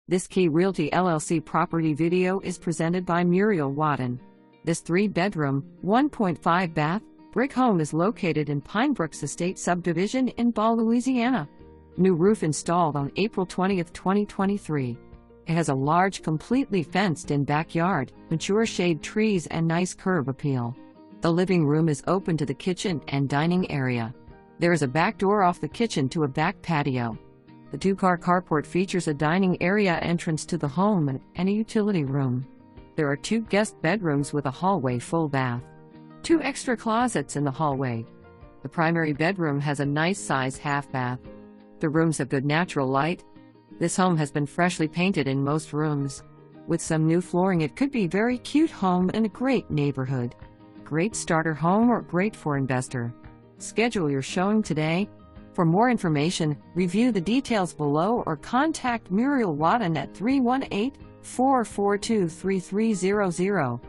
This Key Realty LLC property video is presented by Muriel Wadden. This 3-bedroom, 1.5 bath, brick home is located in Pinebrooks Estate Subdivision in Ball, Louisiana. New roof installed on April 20, 2023. It has a large, completely fenced-in backyard, mature shade trees and nice curb appeal. The living room is open to the kitchen and dining area. There is a back door off the kitchen to a back patio. The 2-car carport features a dining area entrance to the home and a utility room. There are 2 guest bedrooms with a hallway full bath. 2 extra closets in the hallway. The primary bedroom has a nice size half bath. The rooms have good natural light. This home has been freshly painted in most rooms. With some new flooring, it could be a very cute home in a great neighborhood. Great starter home or great for investor. Schedule your showing today. For more information, review the details below or contact Muriel Wadden at 318-442-3300.